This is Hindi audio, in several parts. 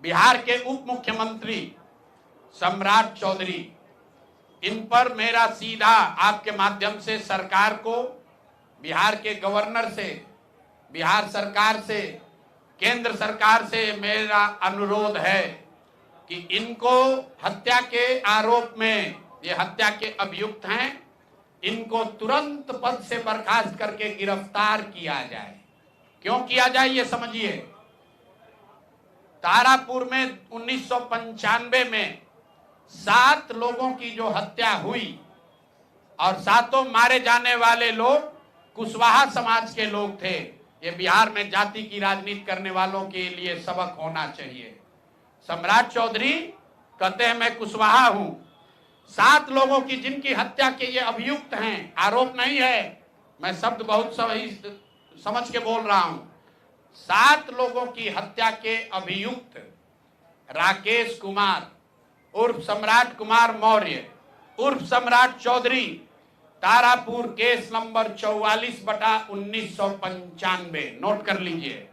बिहार के उप मुख्यमंत्री सम्राट चौधरी, इन पर मेरा सीधा आपके माध्यम से सरकार को, बिहार के गवर्नर से, बिहार सरकार से, केंद्र सरकार से मेरा अनुरोध है कि इनको हत्या के आरोप में, ये हत्या के अभियुक्त हैं, इनको तुरंत पद से बर्खास्त करके गिरफ्तार किया जाए। क्यों किया जाए ये समझिए। तारापुर में 1995 में 7 लोगों की जो हत्या हुई और 7 मारे जाने वाले लोग कुशवाहा समाज के लोग थे। ये बिहार में जाति की राजनीति करने वालों के लिए सबक होना चाहिए। सम्राट चौधरी कहते हैं मैं कुशवाहा हूं। 7 लोगों की जिनकी हत्या के ये अभियुक्त हैं, आरोप नहीं है, मैं शब्द बहुत सही समझ के बोल रहा हूं। 7 लोगों की हत्या के अभियुक्त राकेश कुमार उर्फ सम्राट कुमार मौर्य उर्फ Samrat Chaudhary, Tarapur case number 44/1995, note कर लीजिए।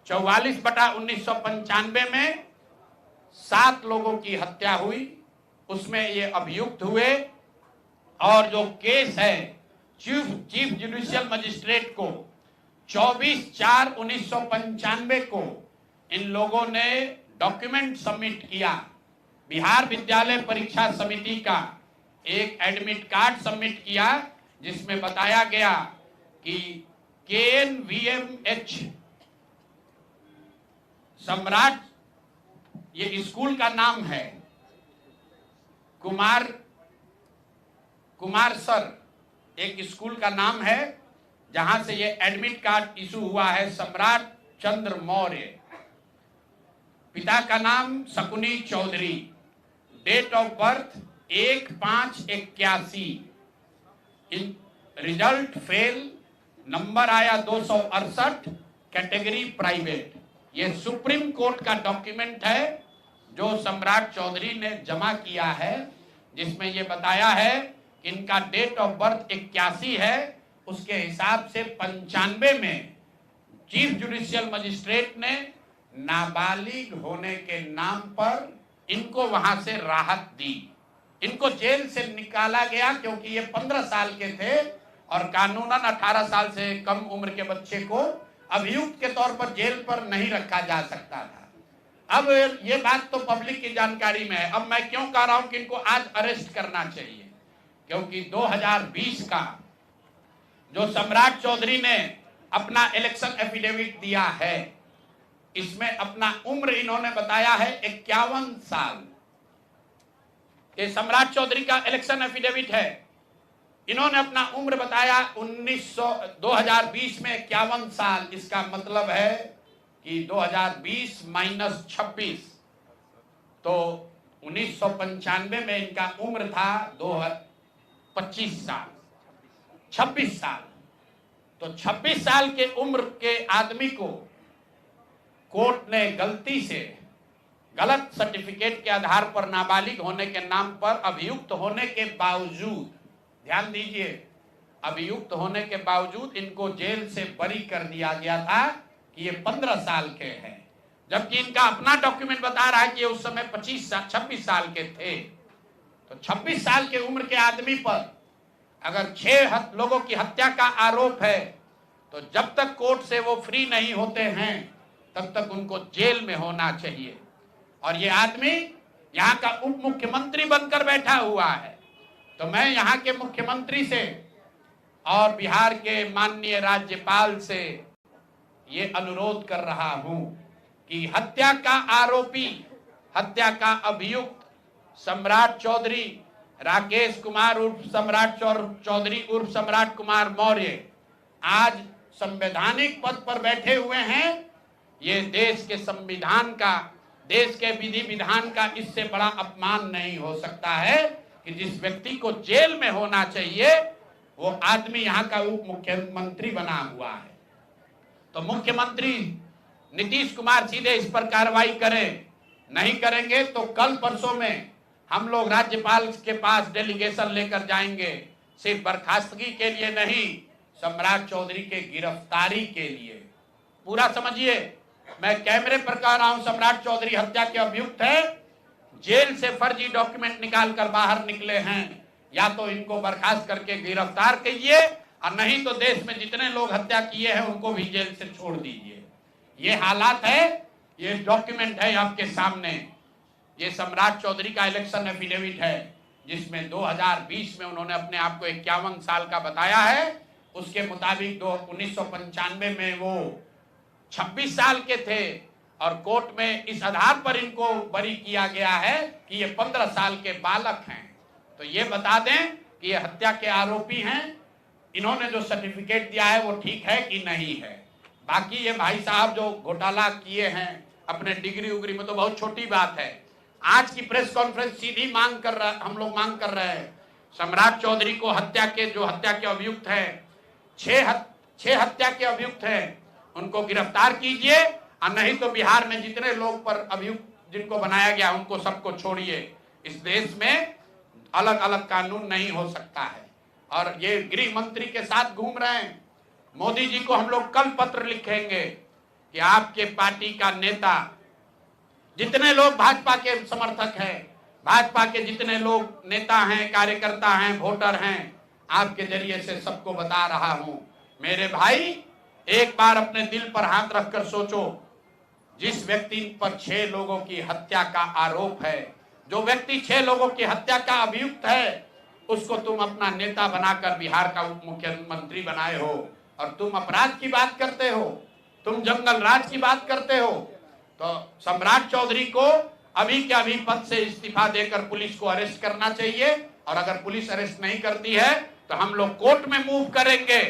44/1995 में 7 लोगों की हत्या हुई, उसमें ये अभियुक्त हुए और जो केस है चीफ जुडिशियल मजिस्ट्रेट को 24/4/1995 को इन लोगों ने डॉक्यूमेंट सबमिट किया। बिहार विद्यालय परीक्षा समिति का एक एडमिट कार्ड सबमिट किया जिसमें बताया गया कि KNVMH सम्राट, ये स्कूल का नाम है, कुमार सर एक स्कूल का नाम है जहां से ये एडमिट कार्ड इशू हुआ है। सम्राट चंद्र मौर्य, पिता का नाम Shakuni Chaudhary, date of birth 1/5/81, result fail, number आया 268, कैटेगरी प्राइवेट। ये सुप्रीम कोर्ट का डॉक्यूमेंट है जो सम्राट चौधरी ने जमा किया है, जिसमें ये बताया है कि इनका डेट ऑफ बर्थ 81 है, उसके हिसाब से 95 में चीफ जुडिशियल मजिस्ट्रेट ने नाबालिग होने के नाम पर इनको वहां से राहत दी। इनको जेल से निकाला गया क्योंकि ये 15 साल के थे और कानूनन 18 साल से कम उम्र के बच्चे को अभियुक्त के तौर पर जेल पर नहीं रखा जा सकता था। अब ये बात तो पब्लिक की जानकारी में है। अब मैं क्यों कह रहा हूं कि इनको आज अरेस्ट करना चाहिए, क्योंकि 2020 का जो सम्राट चौधरी ने अपना इलेक्शन एफिडेविट दिया है, इसमें अपना उम्र इन्होंने बताया है 51 साल। ये सम्राट चौधरी का इलेक्शन एफिडेविट है। इन्होंने अपना उम्र बताया 2020 में 51 साल। इसका मतलब है कि 2020 माइनस 26, तो 1995 में इनका उम्र था 25 साल, 26 साल। तो 26 साल के उम्र के आदमी को कोर्ट ने गलती से गलत सर्टिफिकेट के आधार पर नाबालिग होने के नाम पर अभियुक्त होने के बावजूद, ध्यान दीजिए, अभियुक्त होने के बावजूद इनको जेल से बरी कर दिया गया था कि ये 15 साल के हैं, जबकि इनका अपना डॉक्यूमेंट बता रहा है कि ये उस समय 26 साल के थे। तो 26 साल के उम्र के आदमी पर अगर 6 लोगों की हत्या का आरोप है तो जब तक कोर्ट से वो फ्री नहीं होते हैं तब तक उनको जेल में होना चाहिए। और ये आदमी यहाँ का उप मुख्यमंत्री बनकर बैठा हुआ है। तो मैं यहाँ के मुख्यमंत्री से और बिहार के माननीय राज्यपाल से ये अनुरोध कर रहा हूं कि हत्या का आरोपी, हत्या का अभियुक्त सम्राट चौधरी, राकेश कुमार उर्फ सम्राट चौधरी उर्फ सम्राट कुमार मौर्य आज संवैधानिक पद पर बैठे हुए हैं। ये देश के संविधान का, देश के विधि विधान का इससे बड़ा अपमान नहीं हो सकता है कि जिस व्यक्ति को जेल में होना चाहिए वो आदमी यहाँ का उप मुख्यमंत्री बना हुआ है। तो मुख्यमंत्री नीतीश कुमार सीधे इस पर कार्रवाई करें। नहीं करेंगे तो कल परसों में हम लोग राज्यपाल के पास डेलीगेशन लेकर जाएंगे, सिर्फ बर्खास्तगी के लिए नहीं, सम्राट चौधरी के गिरफ्तारी के लिए। पूरा समझिए, मैं कैमरे पर कह रहा हूं, सम्राट चौधरी हत्या के अभियुक्त है, जेल से फर्जी डॉक्यूमेंट निकालकर बाहर निकले हैं। या तो इनको बर्खास्त करके गिरफ्तार कीजिए और नहीं तो देश में जितने लोग हत्या किए हैं उनको भी जेल से छोड़ दीजिए। ये हालात है, ये डॉक्यूमेंट है आपके सामने। ये सम्राट चौधरी का इलेक्शन एफिडेविट है जिसमें 2020 में उन्होंने अपने आप को 51 साल का बताया है। उसके मुताबिक 1995 में वो 26 साल के थे और कोर्ट में इस आधार पर इनको बरी किया गया है कि ये 15 साल के बालक हैं। तो ये बता दें कि ये हत्या के आरोपी हैं। इन्होंने जो सर्टिफिकेट दिया है वो ठीक है कि नहीं है। बाकी ये भाई साहब जो घोटाला किए हैं अपने डिग्री उग्री में, तो बहुत छोटी बात है। आज की प्रेस कॉन्फ्रेंस सीधी हम लोग मांग कर रहे हैं, सम्राट चौधरी को हत्या के अभियुक्त है, छह हत्या के अभियुक्त हैं, उनको गिरफ्तार कीजिए और नहीं तो बिहार में जितने लोग पर अभियुक्त जिनको बनाया गया उनको सबको छोड़िए। इस देश में अलग अलग कानून नहीं हो सकता है। और ये गृह मंत्री के साथ घूम रहे हैं। मोदी जी को हम लोग कल पत्र लिखेंगे कि आपके पार्टी का नेता, जितने लोग भाजपा के समर्थक हैं, भाजपा के जितने लोग नेता हैं, कार्यकर्ता हैं, वोटर हैं, आपके जरिए से सबको बता रहा हूं, मेरे भाई एक बार अपने दिल पर हाथ रखकर सोचो। जिस व्यक्ति पर 6 लोगों की हत्या का आरोप है, जो व्यक्ति 6 लोगों की हत्या का अभियुक्त है, उसको तुम अपना नेता बनाकर बिहार का उप मुख्यमंत्री बनाए हो और तुम अपराध की बात करते हो, तुम जंगल राज की बात करते हो। तो सम्राट चौधरी को अभी के अभी पद से इस्तीफा देकर पुलिस को अरेस्ट करना चाहिए और अगर पुलिस अरेस्ट नहीं करती है तो हम लोग कोर्ट में मूव करेंगे,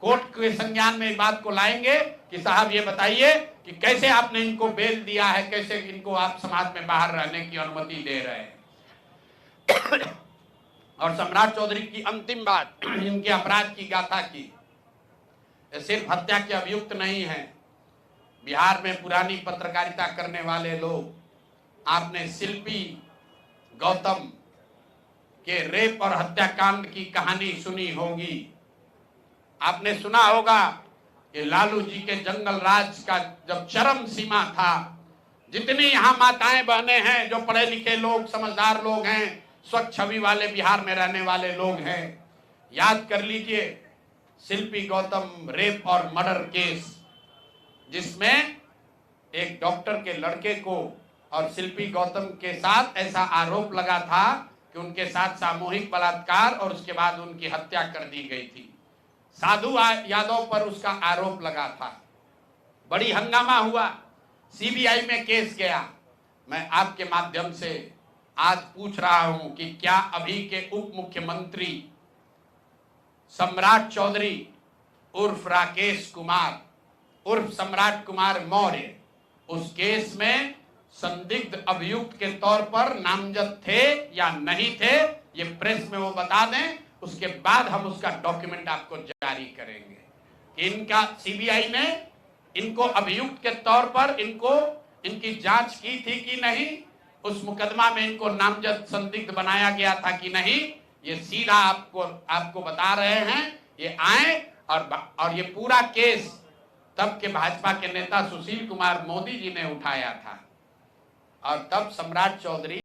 कोर्ट के संज्ञान में बात को लाएंगे कि साहब ये बताइए कि कैसे आपने इनको बेल दिया है, कैसे इनको आप समाज में बाहर रहने की अनुमति दे रहे हैं। और सम्राट चौधरी की अंतिम बात, इनके अपराध की गाथा की, सिर्फ हत्या के अभियुक्त नहीं है। बिहार में पुरानी पत्रकारिता करने वाले लोग, आपने शिल्पी गौतम के रेप और हत्याकांड की कहानी सुनी होगी। आपने सुना होगा कि लालू जी के जंगल राज का जब चरम सीमा था, जितनी यहाँ माताएं बहनें हैं, जो पढ़े लिखे लोग, समझदार लोग हैं, स्वच्छ छवि वाले बिहार में रहने वाले लोग हैं, याद कर लीजिए शिल्पी गौतम रेप और मर्डर केस, जिसमें एक डॉक्टर के लड़के को और शिल्पी गौतम के साथ ऐसा आरोप लगा था कि उनके साथ सामूहिक बलात्कार और उसके बाद उनकी हत्या कर दी गई थी। साधु यादव पर उसका आरोप लगा था, बड़ी हंगामा हुआ, सीबीआई में केस गया। मैं आपके माध्यम से आज पूछ रहा हूं कि क्या अभी के उप मुख्यमंत्री सम्राट चौधरी उर्फ राकेश कुमार उर्फ सम्राट कुमार मौर्य उस केस में संदिग्ध अभियुक्त के तौर पर नामजद थे या नहीं थे, ये प्रेस में वो बता दें, उसके बाद हम उसका डॉक्यूमेंट आपको जारी करेंगे। इनका सीबीआई ने इनको अभियुक्त के तौर पर इनकी जांच की थी कि नहीं, उस मुकदमा में इनको नामजद संदिग्ध बनाया गया था कि नहीं, ये सीधा आपको बता रहे हैं। ये आए और ये पूरा केस तब के भाजपा के नेता सुशील कुमार मोदी जी ने उठाया था और तब सम्राट चौधरी